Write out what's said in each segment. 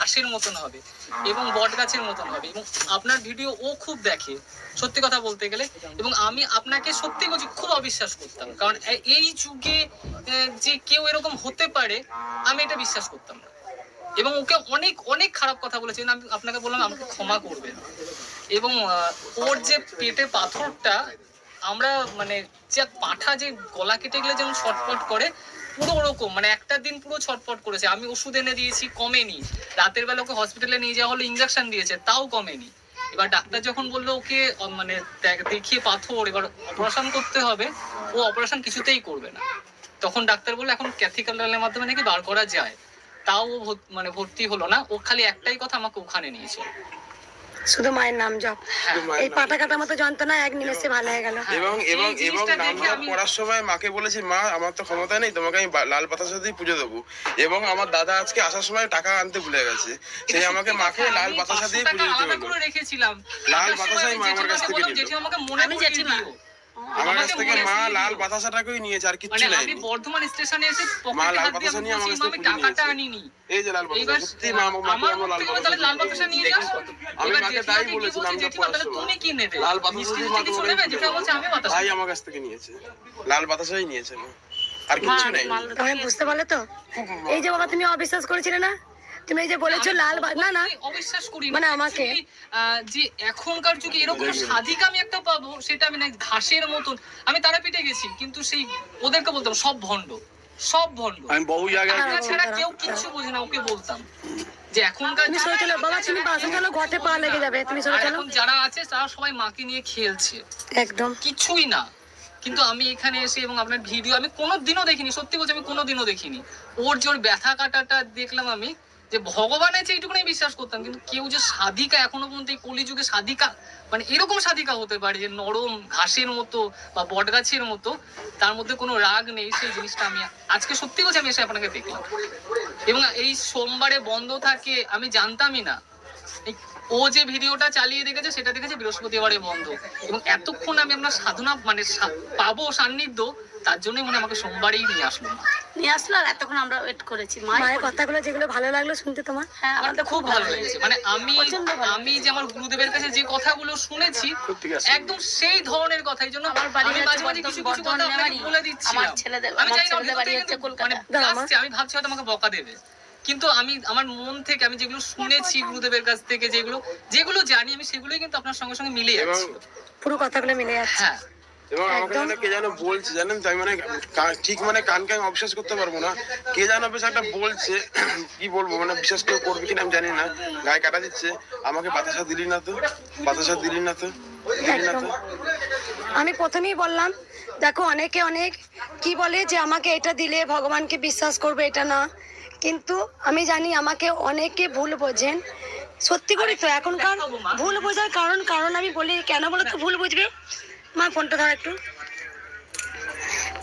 ঘাসের মতন হবে এবং বট গাছের মতন হবে, এবং আপনার ভিডিও ও খুব দেখে সত্যি কথা বলতে গেলে। এবং আমি আপনাকে সত্যি বলছি খুব অবিশ্বাস করতাম, কারণ এই যুগে যে কেউ এরকম হতে পারে আমি এটা বিশ্বাস করতাম না। এবং ওকে অনেক অনেক খারাপ কথা বলেছে, আমি আপনাকে বললাম আমাকে ক্ষমা করবেন। এবং ওর যে পেটে পাথরটা, আমরা মানে যে পাঠা যে গলা কেটে গেলে যেমন ছটফট করে, পুরো ওরকম মানে একটা দিন পুরো ছটফট করেছে। আমি ওষুধ এনে দিয়েছি, কমেনি। রাতের বেলা ওকে হসপিটালে নিয়ে যাওয়া হলো, ইঞ্জেকশন দিয়েছে, তাও কমেনি। এবার ডাক্তার যখন বললো ওকে মানে দেখিয়ে পাথর, এবার অপারেশন করতে হবে, ও অপারেশন কিছুতেই করবে না। তখন ডাক্তার বললো এখন ক্যাথিক্যালের মাধ্যমে নাকি বার করা যায়, তাও ও মানে ভর্তি হলো না। ও খালি একটাই কথা, আমাকে ওখানে নিয়েছে, শুধু মায়ের নাম জপ। এই পাটা কাটার মতো যন্ত্রণা এক নিমেষে ভালো হয়ে গেল। এবং এবং এবং নাম জপ করার সময় মাকে বলেছি, মা আমার তো ক্ষমতা নেই, তোমাকে আমি লাল বাতাসা দিয়ে পুজো দেবো। এবং আমার দাদা আজকে আসার সময় টাকা আনতে ভুলে গেছে, সেই আমাকে মাকে লাল বাতাসা দিয়ে পুজো দিতে হলো। রেখেছিলাম লাল বাতাসাই মা আমার কাছ থেকে নিল। আমার কাছ থেকে মা লাল বাতাসাটাকেই নিয়েছে, আর কিচ্ছু নাই। আমি বর্ধমান স্টেশনে এসে মা লাল বাতাসা নিয়ে আমার কাছ থেকে টাকাটা আনিনি। এই যে লাল বাতাসা, সত্যি মা আমার লাল বাতাসা নিয়ে যাস। আমি মাকে তাই বলেছিলাম যে তুমি কি নেবে, লাল বাতাসা দিয়ে মা কিছু নেবে যেটা বলছে আমি বাতাসা, ভাই আমার কাছ থেকে নিয়েছে, লাল বাতাসাই নিয়েছে মা, আর কিচ্ছু নাই। তুমি বুঝতে পারলে তো? এই যে বাবা তুমি অবিশ্বাস করেছিলে না, তুমি এই যে বলেছো লাল না না অবিশ্বাস করি মানে আমাকে যে এখনকার যুগে এরকম সাধিকা আমি একটা পাবো, সেটা আমি না ঘাসের মতন। আমি তারাপীঠে গেছি, কিন্তু সেই ওদেরকে বলতাম সব ভণ্ড, সব ভণ্ড। আমি বহু জায়গায় ছাড়া কেউ কিছু বোঝে না, ওকে বলতাম যে এখনকার তুমি সরে চলো বাবা, তুমি বাসে চলো, ঘটে পা লেগে যাবে, তুমি সরে চলো। এখন যারা আছে তারা সবাই মাকে নিয়ে খেলছে, একদম কিছুই না। কিন্তু আমি এখানে এসে এবং আপনার ভিডিও আমি কোনোদিনও দেখিনি, সত্যি বলছি আমি কোনোদিনও দেখিনি। ওর যে ওর ব্যথা কাটাটা দেখলাম আমি, যে ভগবান আছে এইটুকুনি বিশ্বাস করতাম, কিন্তু কেউ যে সাধিকা এখনো পর্যন্ত এই কলিযুগে সাধিকা মানে এরকম সাধিকা হতে পারে যে নরম ঘাসের মতো বা বট গাছের মতো, তার মধ্যে কোনো রাগ নেই, সেই জিনিসটা আমি আজকে সত্যি বলছি আমি এসে আপনাকে দেখলাম। এবং এই সোমবারে বন্ধ থাকে আমি জানতামই না। ও যে ভিডিওটা চালিয়ে দেখেছে সেটা দেখেছে বৃহস্পতিবারে বন্ধ, এবং এতক্ষণ আমি আপনার সাধনা মানে পাবো সান্নিধ্য, তার জন্যই মনে আমাকে সোমবারেই নিয়ে আসলো আর এতক্ষণ আমরা ওয়েট করেছি। মায়ের কথাগুলো যেগুলো ভালো লাগলো শুনতে তোমার? হ্যাঁ আমাদের খুব ভালো লেগেছে। মানে আমি যে আমার গুরুদেবের কাছে যে কথাগুলো শুনেছি একদম সেই ধরনের কথা, এই জন্য আমার বাড়ি আমি মাঝে মাঝে কিছু কিছু কথা আপনাকে বলে দিচ্ছি। আমার ছেলেদের বাড়ি হচ্ছে কলকাতা। আমি ভাবছি হয়তো আমাকে বকা দেবে, কিন্তু আমি আমার মন থেকে আমি যেগুলো শুনেছি গুরুদেবের কাছ থেকে, যেগুলো জানি আমি সেগুলোই কিন্তু আপনার সঙ্গে সঙ্গে মিলে যাচ্ছে, পুরো কথাগুলো মিলে যাচ্ছে। হ্যাঁ। এবং আমাকে যেন কে যেন বলছে জানেন তো, আমি মানে ঠিক মানে কানকে আমি অবিশ্বাস করতে পারবো না, কে যেন বেশ একটা বলছে, কি বলবো মানে বিশ্বাস কেউ করবে কিনা আমি জানি না, গায়ে কাটা দিচ্ছে, আমাকে বাতাসা দিলি না তো, বাতাসা দিলি না তো, দিলি না তো। আমি প্রথমেই বললাম দেখো অনেকে অনেক কি বলে যে আমাকে এটা দিলে ভগবানকে বিশ্বাস করবে, এটা না, কিন্তু আমি জানি আমাকে অনেকে ভুল বোঝেন। সত্যি করে তো এখনকার ভুল বোঝার কারণ আমি বলি কেন বলো তো ভুল বুঝবে মা, ফোনটা ধর একটু।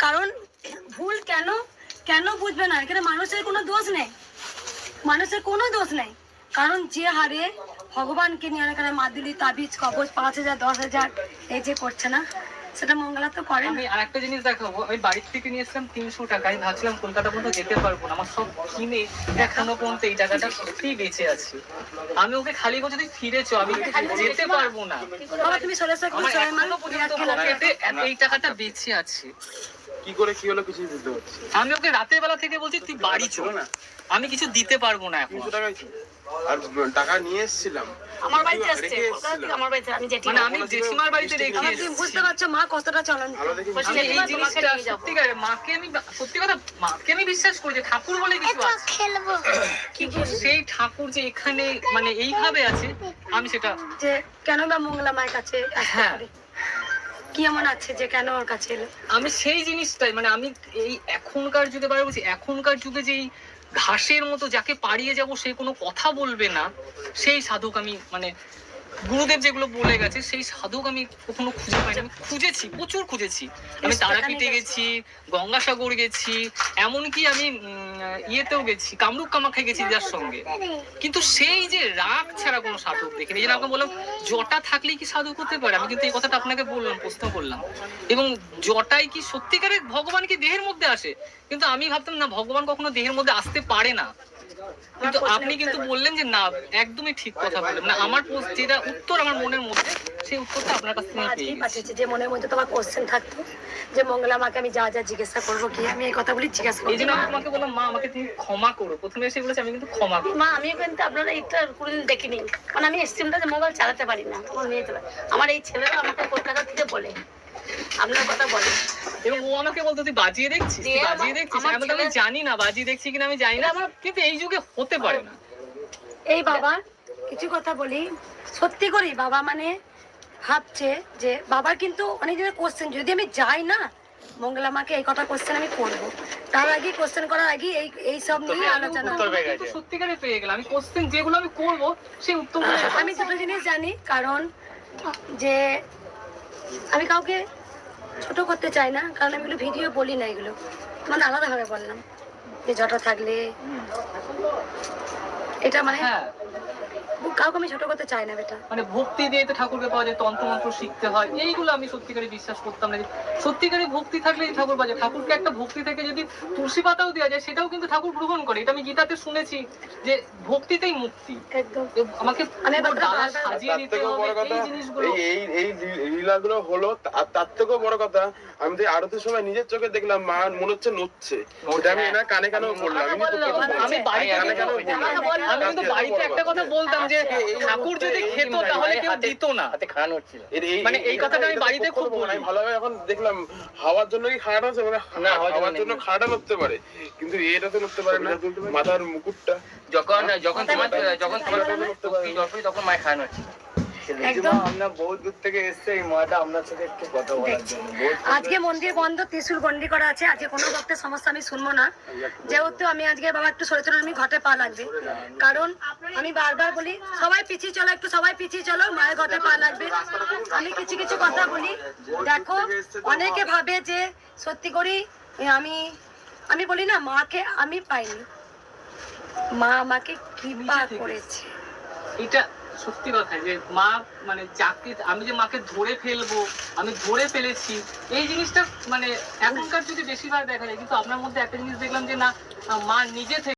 কারণ ভুল কেন বুঝবে না, এখানে মানুষের কোনো দোষ নেই, মানুষের কোনো দোষ নেই। কারণ যে হারে ভগবানকে নিয়ে এখানে মাদুলি তাবিজ কবচ 5,000 10,000 এই যে করছে না, সেটা মঙ্গলা তো করে। আমি আরেকটা জিনিস দেখাবো, আমি বাড়ির থেকে নিয়ে এসেছিলাম 300 টাকা, আমি ভাবছিলাম কলকাতা পর্যন্ত যেতে পারবো না, আমার সব কিনে এখনো পর্যন্ত এই টাকাটা সত্যিই বেঁচে আছে। আমি ওকে খালি করে যদি ফিরে চো আমি যেতে পারবো না। বাবা তুমি সরে এসো, আমার এখনো পর্যন্ত পকেটে এই টাকাটা বেঁচে আছে। কি করে কি হলো কিছুই বুঝতে পারছি। আমি ওকে রাতের বেলা থেকে বলছি তুই বাড়ি চল না, আমি কিছু দিতে পারবো না এখন। 300 টাকাই ছিল, আর টাকা নিয়ে এসেছিলাম আমার বাড়িতে আসছে, আমার বাড়িতে আমি জেঠি মানে আমি জেঠিমার বাড়িতে রেখে তুমি বুঝতে পারছো মা কতটা চলন। আমি এই জিনিসটা সত্যিকার মাকে আমি সত্যি কথা মাকে আমি বিশ্বাস করি যে ঠাকুর বলে কিছু আছে, কিন্তু সেই ঠাকুর যে এখানে মানে এইভাবে আছে আমি সেটা যে কেন বা মঙ্গলা মায়ের কাছে হ্যাঁ কি এমন আছে যে কেন ওর কাছে এলো, আমি সেই জিনিসটাই মানে আমি এই এখনকার যুগে বারে বলছি, এখনকার যুগে যে ঘাসের মতো যাকে পাড়িয়ে যাব সে কোনো কথা বলবে না, সেই সাধক আমি মানে গুরুদেব যেগুলো বলে গেছে সেই সাধক আমি কখনো খুঁজে পাইনি। আমি খুঁজেছি, প্রচুর খুঁজেছি, আমি তারাপীঠে গেছি, গঙ্গাসাগর গেছি, এমনকি আমি ইয়েতেও গেছি, কামরূপ কামাখ্যায় গেছি যার সঙ্গে, কিন্তু সেই যে রাগ ছাড়া কোনো সাধক দেখিনি। এই জন্য আপনাকে বললাম জটা থাকলেই কি সাধক হতে পারে, আমি কিন্তু এই কথাটা আপনাকে বললাম, প্রশ্ন করলাম। এবং জটাই কি সত্যিকারের ভগবান কি দেহের মধ্যে আসে, কিন্তু আমি ভাবতাম না ভগবান কখনো দেহের মধ্যে আসতে পারে না, কিন্তু আপনি কিন্তু বললেন যে না, একদমই ঠিক কথা বললেন না। আমার পোস্ট যেটা উত্তর আমার মনের মধ্যে, সেই উত্তরটা আপনার কাছ থেকে আমি পেয়ে আজকেই গেছি। পাঠিয়েছি যে মনের মধ্যে তোমার কোশ্চেন থাকতো যে মঙ্গলা মাকে আমি যা যা জিজ্ঞাসা করবো কি আমি এই কথাগুলি জিজ্ঞাসা এই জন্য করবো। আমি তোমাকে বললাম মা আমাকে তুমি ক্ষমা করো। প্রথমে এসে বলেছি আমি কিন্তু ক্ষমা করো। মা আমিও কিন্তু আপনারা এটা কোনোদিন দেখিনি, কারণ আমি স্ট্রিমটাতে মোবাইল চালাতে পারি না, আমার মেয়ে চালায়। আমার এই ছেলেরা আমাকে কলকাতা থেকে বলে আপনার কথা বলে, এবং ও আমাকে বলতো তুই বাজিয়ে দেখছিস, তুই দিয়ে বাজিয়ে দেখছিস। আমার আমি বলতাম, আমি ছেলে- জানি না বাজিয়ে দেখছি কিনা আমি জানি না, কিন্তু এই যুগে হতে পারে না। এই বাবা কিছু কথা বলি, সত্যি করি বাবা মানে ভাবছে যে বাবার কিন্তু অনেক দিনের কোশ্চেন, যদি আমি যাই না মঙ্গলা মাকে এই কথা কোশ্চেন আমি করবো, তার আগে কোশ্চেন করার আগে এই সব নিয়ে আলোচনা উত্তর কিন্তু সত্যিকারে পেয়ে গেলাম। আমি কোশ্চেন যেগুলো আমি করব সেই উত্তরগুলো আমি দুটো জিনিস জানি, কারণ যে আমি কাউকে ছোট করতে চাই না, কারণ আমি এগুলো ভিডিও বলি না, এগুলো মানে আলাদাভাবে বললাম যে জটা থাকলে এটা মানে হ্যাঁ, কাউকে আমি ছোট করতে চাই না বেটা। মানে ভক্তি দিয়ে তো ঠাকুরকে পাওয়া যায়, তন্ত্রমন্ত্র শিখতে হয়, এইগুলো আমি সত্যিকারে বিশ্বাস করতাম না। যে সত্যিকারে ভক্তি থাকলে ঠাকুর পাওয়া যায়। ঠাকুরকে একটা ভক্তি থেকে যদি তুলসী পাতাও দেওয়া যায় সেটাও কিন্তু ঠাকুর গ্রহণ করে। এটা আমি গীতাতে শুনেছি যে ভক্তিতেই মুক্তি। একদম আমাকে আমি পুরো এবার ডালা বারবার- সাজিয়ে তার নিতে থেকেও হবে বড় কথা এই জিনিসগুলো। এই লীলাগুলো হলো, আর তার থেকেও বড় কথা আমি তো আরতির সময় নিজের চোখে দেখলাম মা মনে হচ্ছে নড়ছে, সেটা আমি এনার কানে কানেও বললাম। আমি বাড়িতে কানে কানেও কিন্তু- বললাম। আমি কিন্তু বাড়িতে একটা কথা বলতাম যে ঠাকুর যদি খেত তাহলে কেউ দিত না। মানে এই কথাটা আমি বাড়িতে খুব বলি। আমি ভালোভাবে এখন দেখলাম হাওয়ার জন্য কি খাড়াটা হচ্ছে, মানে হাওয়ার জন্য খাড়াটা নড়তে পারে, কিন্তু এটা তো নড়তে পারে না। মাথার মুকুটটা যখন যখন তোমার যখন তোমার ভক্তি যখন তখন মায়ের খাওয়ানো হচ্ছে। একদম আমরা বহু দূর থেকে এসছে এই মাটা আপনার সাথে একটু কথা বলার জন্য। আজকে মন্দির বন্ধ, ত্রিশূল বন্দি করা আছে, আজকে কোনো ভক্তের সমস্যা আমি শুনবো না। যেহেতু আমি আজকে বাবা একটু সরে চলুন, আমি ঘটে পা লাগবে, কারণ আমি বারবার বলি সবাই পিছিয়ে চলো, একটু সবাই পিছিয়ে চলো, মায়ের ঘটে পা লাগবে। আমি কিছু কিছু কথা বলি, দেখো অনেকে ভাবে যে সত্যি করি আমি বলি না মাকে আমি পাইনি, মা আমাকে কৃপা করেছে। এটা সত্যি কথা যে মা মানে যাকে আমি যে মাকে ধরে ফেলবো, আমি ধরে ফেলেছি, এই জিনিসটা মানে এখনকার যদি বেশিরভাগ দেখা যায়। কিন্তু আপনার মধ্যে একটা জিনিস দেখলাম যে না, মা নিজে থেকে